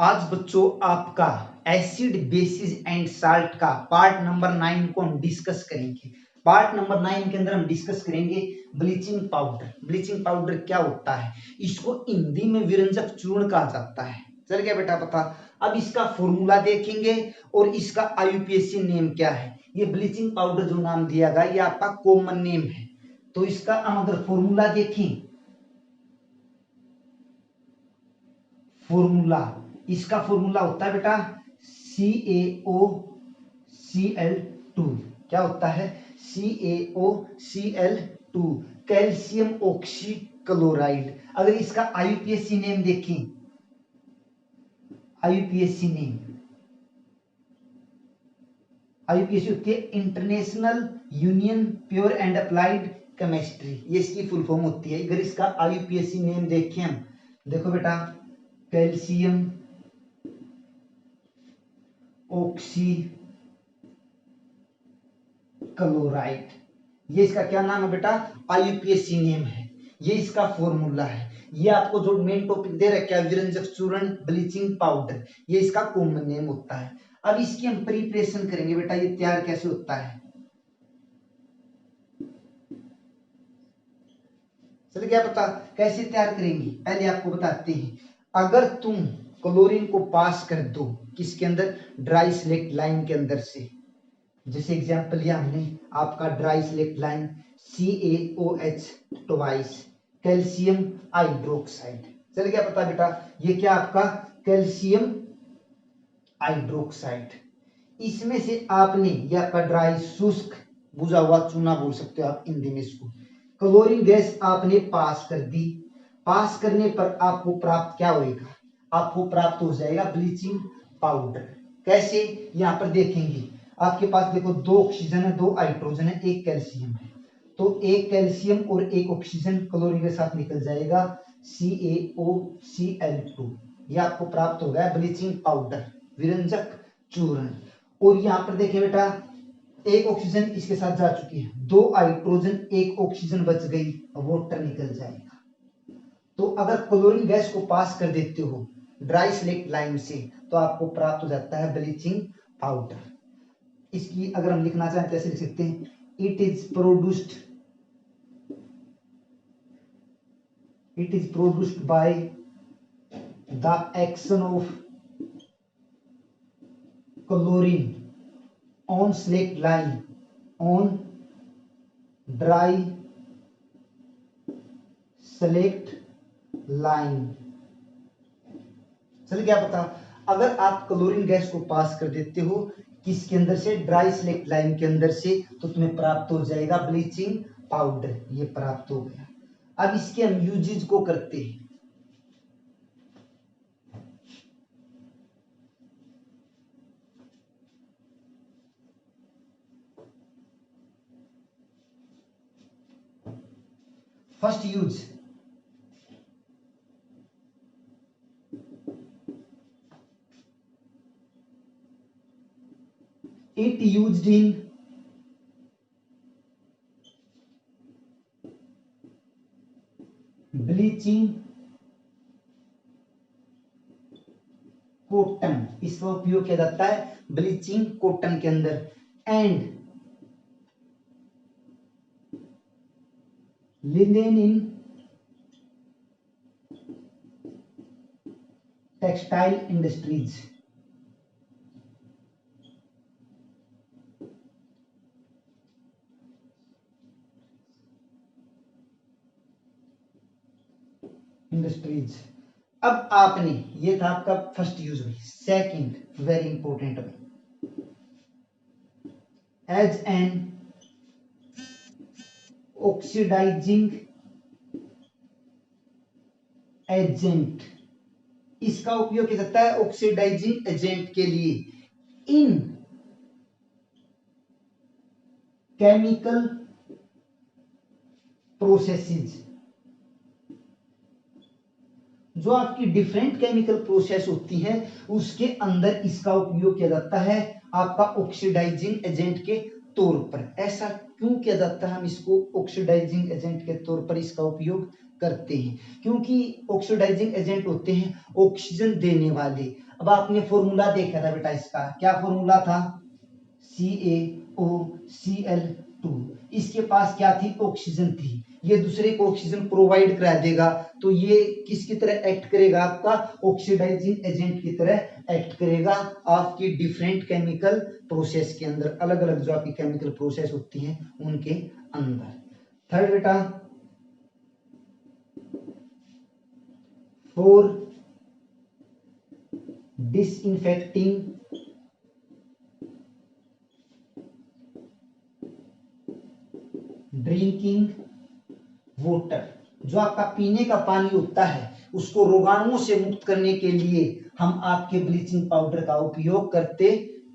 आज बच्चों आपका एसिड बेसिस एंड साल्ट का पार्ट नंबर 9 को हम डिस्कस करेंगे। पार्ट नंबर 9 के अंदर हम डिस्कस करेंगे ब्लीचिंग पाउडर। ब्लीचिंग पाउडर क्या होता है, इसको हिंदी में विरंजक चूर्ण कहा जाता है। चल गया बेटा पता। अब इसका फॉर्मूला देखेंगे और इसका आईयूपीएसी नेम क्या है। ये ब्लीचिंग पाउडर जो नाम दिया गया ये आपका कॉमन नेम है। तो इसका हम अगर फॉर्मूला देखें, फॉर्मूला इसका फॉर्मूला होता है बेटा CaOCl2। क्या होता है CaOCl2, कैल्शियम ऑक्सी क्लोराइड। अगर इसका आईयूपीएसी नेम देखें, आईयूपीएसी होती है international union pure and applied chemistry, ये इसकी फुल फॉर्म होती है। अगर इसका आईयूपीएसी नेम देखें हम, देखो बेटा कैल्शियम ऑक्सी क्लोराइड, ये इसका क्या नाम है बेटा, आईयूपीएसी नेम है। ये इसका फॉर्मूला है। ये आपको जो मेन टॉपिक दे रखा है विरंजक चूर्ण ब्लीचिंग पाउडर, ये इसका कॉमन नेम होता है। अब इसकी हम प्रिपरेशन करेंगे बेटा, ये तैयार कैसे होता है। चल गया पता कैसे तैयार करेंगे, पहले आपको बताते हैं। अगर तुम क्लोरीन को पास कर दो किसके अंदर, ड्राई सिलेक्ट लाइन के अंदर से, जैसे एग्जांपल लिया हमने आपका dry select line CaOH twice calcium hydroxide. चल गया पता बेटा, ये क्या आपका कैल्शियम हाइड्रोक्साइड। इसमें से आपने ये आपका ड्राई शुष्क बुझा हुआ चूना बोल सकते हो आप हिंदी में इसको, क्लोरीन गैस आपने पास कर दी। पास करने पर आपको प्राप्त क्या होएगा, आपको प्राप्त हो जाएगा ब्लीचिंग पाउडर। कैसे, यहाँ पर देखेंगे आपके पास देखो दो ऑक्सीजन है, दो हाइड्रोजन है, एक कैल्शियम है। तो एक कैल्शियम और एक ऑक्सीजन क्लोरीन के साथ निकल जाएगा CaOCl2। ये आपको प्राप्त हो गया ब्लीचिंग पाउडर, विरंजक चूर्ण। और यहाँ पर देखिए बेटा एक ऑक्सीजन इसके साथ जा चुकी है, दो हाइड्रोजन एक ऑक्सीजन बच गई, वाटर निकल जाएगा। तो अगर क्लोरीन गैस को पास कर देते हो ड्राई सिलेक्ट लाइन से तो आपको प्राप्त हो जाता है ब्लीचिंग पाउडर। इसकी अगर हम लिखना चाहें तो ऐसे लिख सकते हैं, it is produced by the action of chlorine on select line on dry select line। चल क्या पता, अगर आप क्लोरीन गैस को पास कर देते हो किसके अंदर से, ड्राई सिलेक्ट लाइन के अंदर से, तो तुम्हें प्राप्त हो जाएगा ब्लीचिंग पाउडर। ये प्राप्त हो गया। अब इसके हम यूजेज को करते हैं। First use, it used in bleaching cotton, इसका उपयोग किया जाता है ब्लीचिंग कॉटन के अंदर, and linen in textile industries. अब आपने, ये था आपका फर्स्ट यूज में। सेकंड वेरी इंपॉर्टेंट में, एज एन ऑक्सीडाइजिंग एजेंट, इसका उपयोग किया जाता है ऑक्सीडाइजिंग एजेंट के लिए इन केमिकल प्रोसेसेस। जो आपकी डिफरेंट केमिकल प्रोसेस होती हैं उसके अंदर इसका उपयोग किया जाता है आपका ऑक्सीडाइजिंग एजेंट के तौर पर। ऐसा क्यों किया जाता है, हम इसको ऑक्सीडाइजिंग एजेंट के तौर पर इसका उपयोग करते हैं, क्योंकि ऑक्सीडाइजिंग एजेंट होते हैं ऑक्सीजन देने वाले। अब आपने फॉर्मूला देखा था बेटा, इसका क्या फॉर्मूला था, CaOCl2। इसके पास क्या थी, ऑक्सीजन थी, ये दूसरे को ऑक्सीजन प्रोवाइड करा देगा, तो ये किसकी तरह एक्ट करेगा, आपका ऑक्सीडाइजिंग एजेंट की तरह एक्ट करेगा आपकी डिफरेंट केमिकल प्रोसेस के अंदर, अलग अलग जो आपकी केमिकल प्रोसेस होती हैं उनके अंदर। थर्ड बेटा, फॉर डिसइंफेक्टिंग ड्रिंकिंग वाटर, जो आपका पीने का पानी होता है उसको रोगाणुओं से मुक्त करने के लिए हम आपके ब्लीचिंग पाउडर का उपयोग करते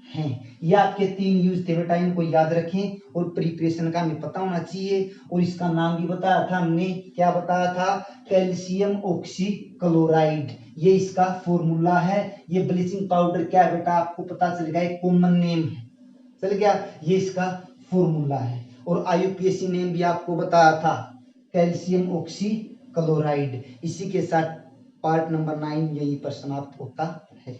हैं। ये आपके 3 यूज थे बेटा, इनको याद रखें और प्रिपरेशन का हमें पता होना चाहिए। और इसका नाम भी बताया था हमने, क्या बताया था, कैल्शियम ऑक्सीक्लोराइड, ये इसका फॉर्मूला है। ये ब्लीचिंग पाउडर क्या है बेटा, आपको पता चल गया, एक कॉमन नेम है, चल गया, ये इसका फॉर्मूला है। और IUPAC नेम भी आपको बताया था, कैल्शियम ऑक्सीक्लोराइड। इसी के साथ पार्ट नंबर 9 यहीं पर समाप्त होता है।